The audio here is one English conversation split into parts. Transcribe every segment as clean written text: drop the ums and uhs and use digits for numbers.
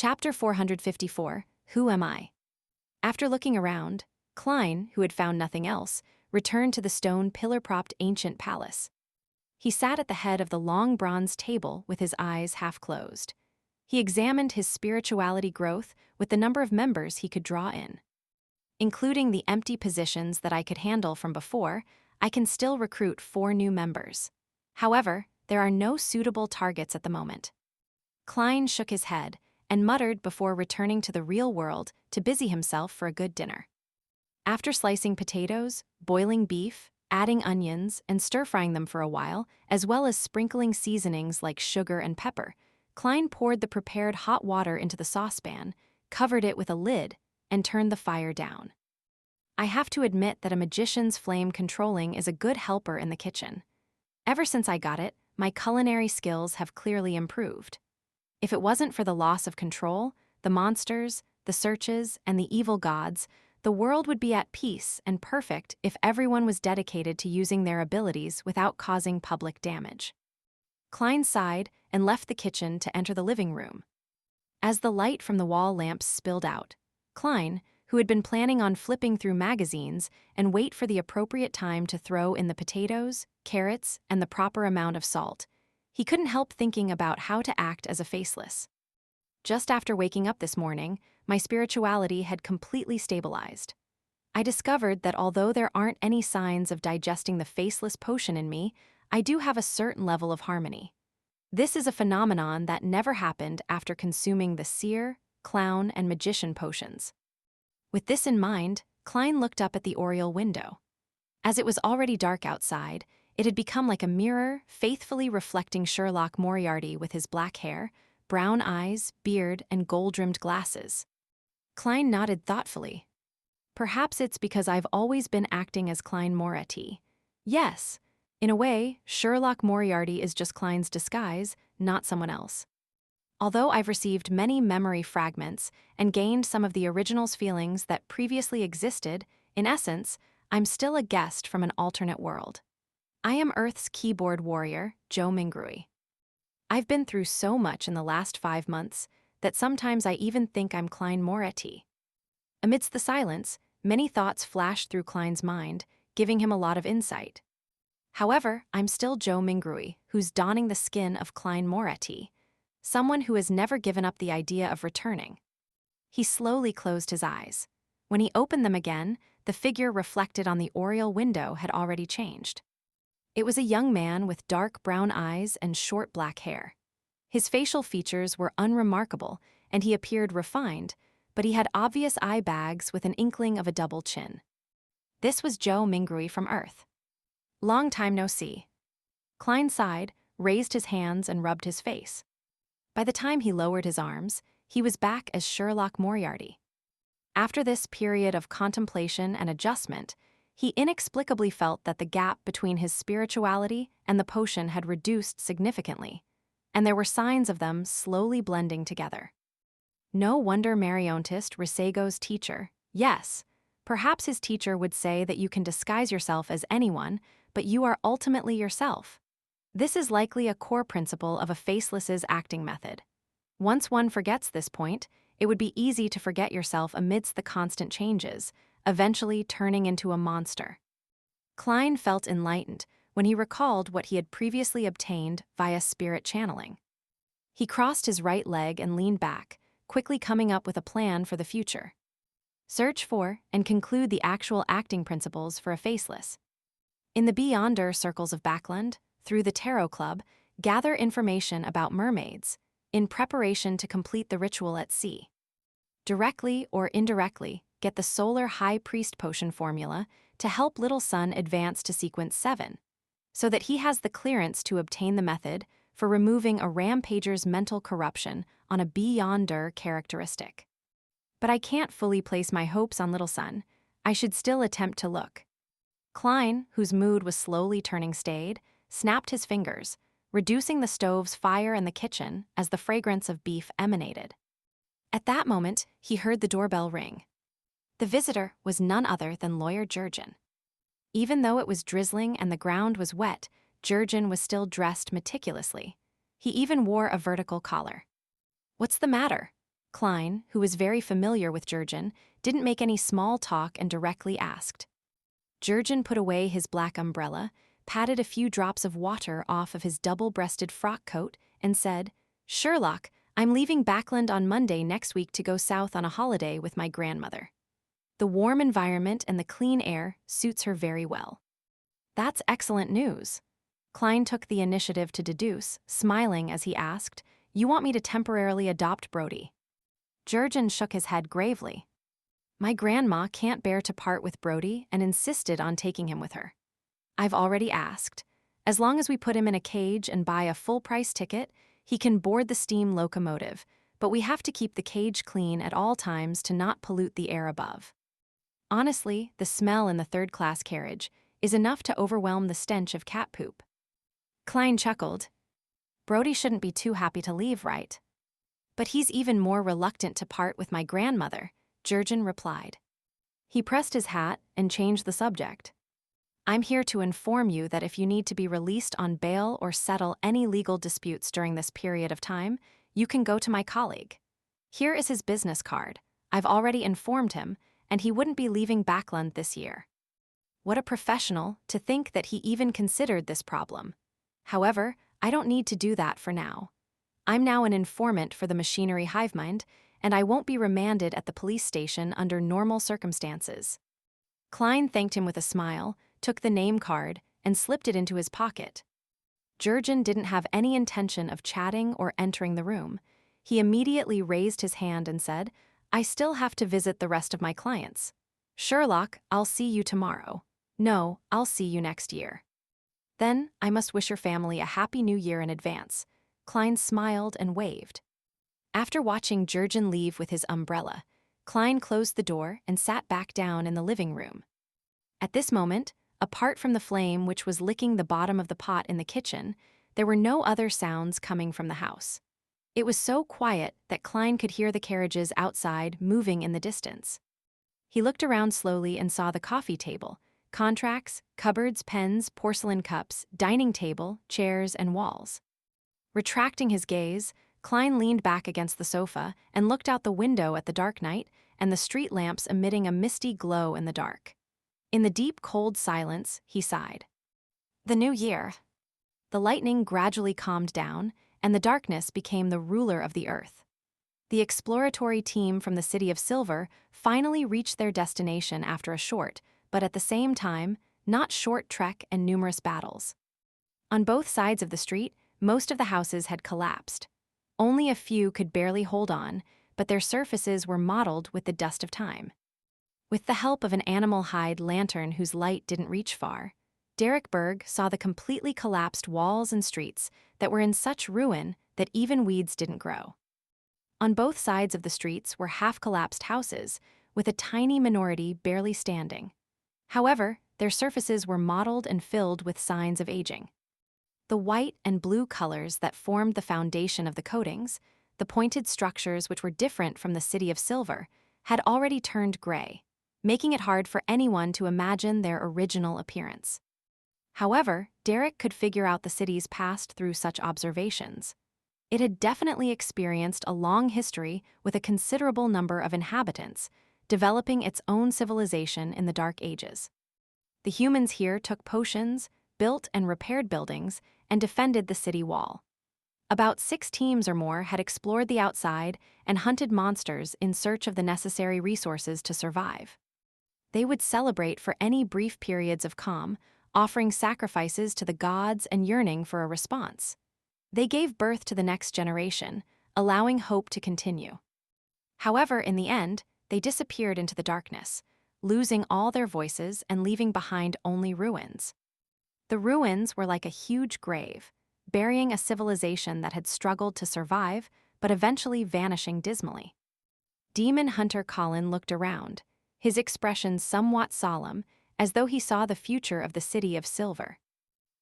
Chapter 454, Who Am I? After looking around, Klein, who had found nothing else, returned to the stone pillar-propped ancient palace. He sat at the head of the long bronze table with his eyes half closed. He examined his spirituality growth with the number of members he could draw in. Including the empty positions that I could handle from before, I can still recruit 4 new members. However, there are no suitable targets at the moment. Klein shook his head and muttered before returning to the real world to busy himself for a good dinner. After slicing potatoes, boiling beef, adding onions, and stir-frying them for a while, as well as sprinkling seasonings like sugar and pepper, Klein poured the prepared hot water into the saucepan, covered it with a lid, and turned the fire down. I have to admit that a magician's flame controlling is a good helper in the kitchen. Ever since I got it, my culinary skills have clearly improved. If it wasn't for the loss of control, the monsters, the searches, and the evil gods, the world would be at peace and perfect if everyone was dedicated to using their abilities without causing public damage. Klein sighed and left the kitchen to enter the living room. As the light from the wall lamps spilled out, Klein, who had been planning on flipping through magazines and wait for the appropriate time to throw in the potatoes, carrots, and the proper amount of salt, he couldn't help thinking about how to act as a faceless. Just after waking up this morning, my spirituality had completely stabilized. I discovered that although there aren't any signs of digesting the faceless potion in me, I do have a certain level of harmony. This is a phenomenon that never happened after consuming the seer, clown, and magician potions. With this in mind, Klein looked up at the oriel window. As it was already dark outside, it had become like a mirror, faithfully reflecting Sherlock Moriarty with his black hair, brown eyes, beard, and gold-rimmed glasses. Klein nodded thoughtfully. Perhaps it's because I've always been acting as Klein Moriarty. Yes, in a way, Sherlock Moriarty is just Klein's disguise, not someone else. Although I've received many memory fragments and gained some of the original's feelings that previously existed, in essence, I'm still a guest from an alternate world. I am Earth's keyboard warrior, Joe Mingrui. I've been through so much in the last 5 months that sometimes I even think I'm Klein Moriarty. Amidst the silence, many thoughts flashed through Klein's mind, giving him a lot of insight. However, I'm still Joe Mingrui, who's donning the skin of Klein Moriarty, someone who has never given up the idea of returning. He slowly closed his eyes. When he opened them again, the figure reflected on the oriel window had already changed. It was a young man with dark brown eyes and short black hair. His facial features were unremarkable, and he appeared refined, but he had obvious eye bags with an inkling of a double chin. This was Joe Mingrui from Earth. Long time no see. Klein sighed, raised his hands, and rubbed his face. By the time he lowered his arms, he was back as Sherlock Moriarty. After this period of contemplation and adjustment, he inexplicably felt that the gap between his spirituality and the potion had reduced significantly, and there were signs of them slowly blending together. No wonder Mariontist Risego's teacher, yes, perhaps his teacher would say that you can disguise yourself as anyone, but you are ultimately yourself. This is likely a core principle of a faceless's acting method. Once one forgets this point, it would be easy to forget yourself amidst the constant changes, eventually turning into a monster. Klein felt enlightened when he recalled what he had previously obtained via spirit channeling. He crossed his right leg and leaned back, quickly coming up with a plan for the future. Search for and conclude the actual acting principles for a faceless. In the Beyonder circles of Backland, through the Tarot Club, gather information about mermaids, in preparation to complete the ritual at sea. Directly or indirectly, get the Solar High Priest Potion formula to help Little Sun advance to Sequence 7, so that he has the clearance to obtain the method for removing a rampager's mental corruption on a Beyonder characteristic. But I can't fully place my hopes on Little Sun. I should still attempt to look. Klein, whose mood was slowly turning staid, snapped his fingers, reducing the stove's fire in the kitchen as the fragrance of beef emanated. At that moment, he heard the doorbell ring. The visitor was none other than Lawyer Jurgen. Even though it was drizzling and the ground was wet, Jurgen was still dressed meticulously. He even wore a vertical collar. "What's the matter?" Klein, who was very familiar with Jurgen, didn't make any small talk and directly asked. Jurgen put away his black umbrella, patted a few drops of water off of his double-breasted frock coat, and said, "Sherlock, I'm leaving Backland on Monday next week to go south on a holiday with my grandmother. The warm environment and the clean air suits her very well." "That's excellent news." Klein took the initiative to deduce, smiling as he asked, "You want me to temporarily adopt Brody?" Jurgen shook his head gravely. "My grandma can't bear to part with Brody and insisted on taking him with her. I've already asked. As long as we put him in a cage and buy a full-price ticket, he can board the steam locomotive, but we have to keep the cage clean at all times to not pollute the air above. Honestly, the smell in the third-class carriage is enough to overwhelm the stench of cat poop." Klein chuckled. "Brody shouldn't be too happy to leave, right?" "But he's even more reluctant to part with my grandmother," Jurgen replied. He pressed his hat and changed the subject. "I'm here to inform you that if you need to be released on bail or settle any legal disputes during this period of time, you can go to my colleague. Here is his business card. I've already informed him, and he wouldn't be leaving Backland this year." What a professional to think that he even considered this problem. However, I don't need to do that for now. I'm now an informant for the machinery hivemind, and I won't be remanded at the police station under normal circumstances. Klein thanked him with a smile, took the name card, and slipped it into his pocket. Jurgen didn't have any intention of chatting or entering the room. He immediately raised his hand and said, "I still have to visit the rest of my clients. Sherlock, I'll see you tomorrow. No, I'll see you next year. Then, I must wish your family a happy new year in advance." Klein smiled and waved. After watching Jurgen leave with his umbrella, Klein closed the door and sat back down in the living room. At this moment, apart from the flame which was licking the bottom of the pot in the kitchen, there were no other sounds coming from the house. It was so quiet that Klein could hear the carriages outside moving in the distance. He looked around slowly and saw the coffee table, contracts, cupboards, pens, porcelain cups, dining table, chairs, and walls. Retracting his gaze, Klein leaned back against the sofa and looked out the window at the dark night and the street lamps emitting a misty glow in the dark. In the deep, cold silence, he sighed. The new year. The lightning gradually calmed down, and the darkness became the ruler of the earth. The exploratory team from the City of Silver finally reached their destination after a short, but at the same time, not short trek and numerous battles. On both sides of the street, most of the houses had collapsed. Only a few could barely hold on, but their surfaces were mottled with the dust of time. With the help of an animal hide lantern whose light didn't reach far, Derek Berg saw the completely collapsed walls and streets that were in such ruin that even weeds didn't grow. On both sides of the streets were half-collapsed houses, with a tiny minority barely standing. However, their surfaces were mottled and filled with signs of aging. The white and blue colors that formed the foundation of the coatings, the pointed structures which were different from the City of Silver, had already turned gray, making it hard for anyone to imagine their original appearance. However, Derek could figure out the city's past through such observations. It had definitely experienced a long history with a considerable number of inhabitants, developing its own civilization in the Dark Ages. The humans here took potions, built and repaired buildings, and defended the city wall. About 6 teams or more had explored the outside and hunted monsters in search of the necessary resources to survive. They would celebrate for any brief periods of calm, offering sacrifices to the gods and yearning for a response. They gave birth to the next generation, allowing hope to continue. However, in the end, they disappeared into the darkness, losing all their voices and leaving behind only ruins. The ruins were like a huge grave, burying a civilization that had struggled to survive, but eventually vanishing dismally. Demon Hunter Colin looked around, his expression somewhat solemn, as though he saw the future of the City of Silver.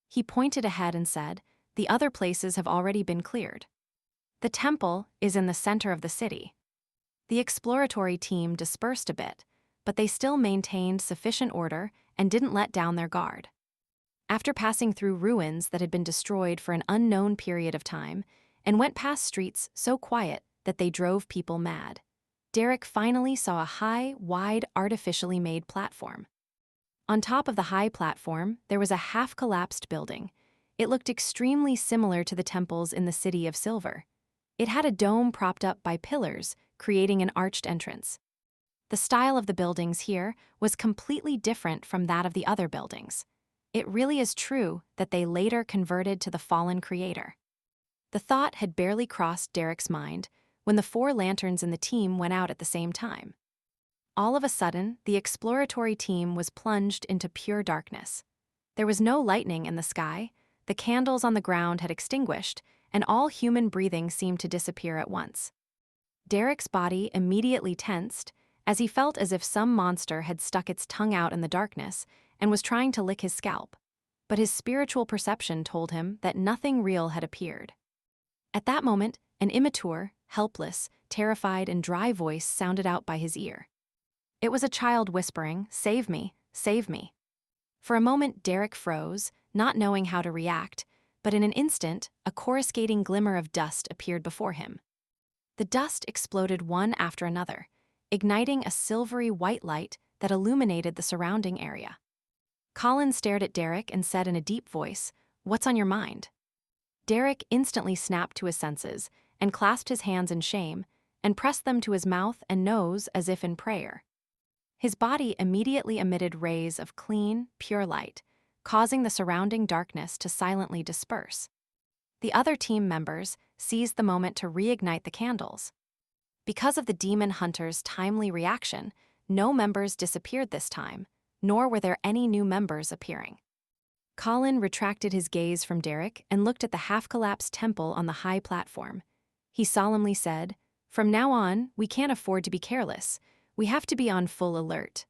He pointed ahead and said, "The other places have already been cleared. The temple is in the center of the city." The exploratory team dispersed a bit, but they still maintained sufficient order and didn't let down their guard. After passing through ruins that had been destroyed for an unknown period of time, and went past streets so quiet that they drove people mad. Derek finally saw a high, wide, artificially made platform. On top of the high platform, there was a half-collapsed building. It looked extremely similar to the temples in the City of Silver. It had a dome propped up by pillars, creating an arched entrance. The style of the buildings here was completely different from that of the other buildings. It really is true that they later converted to the fallen creator. The thought had barely crossed Derek's mind when the 4 lanterns in the team went out at the same time. All of a sudden, the exploratory team was plunged into pure darkness. There was no lightning in the sky, the candles on the ground had extinguished, and all human breathing seemed to disappear at once. Derek's body immediately tensed, as he felt as if some monster had stuck its tongue out in the darkness and was trying to lick his scalp. But his spiritual perception told him that nothing real had appeared. At that moment, an immature, helpless, terrified, and dry voice sounded out by his ear. It was a child whispering, "Save me, save me." For a moment, Derek froze, not knowing how to react, but in an instant, a coruscating glimmer of dust appeared before him. The dust exploded one after another, igniting a silvery white light that illuminated the surrounding area. Colin stared at Derek and said in a deep voice, "What's on your mind?" Derek instantly snapped to his senses and clasped his hands in shame and pressed them to his mouth and nose as if in prayer. His body immediately emitted rays of clean, pure light, causing the surrounding darkness to silently disperse. The other team members seized the moment to reignite the candles. Because of the demon hunter's timely reaction, no members disappeared this time, nor were there any new members appearing. Colin retracted his gaze from Derek and looked at the half-collapsed temple on the high platform. He solemnly said, "From now on, we can't afford to be careless. We have to be on full alert."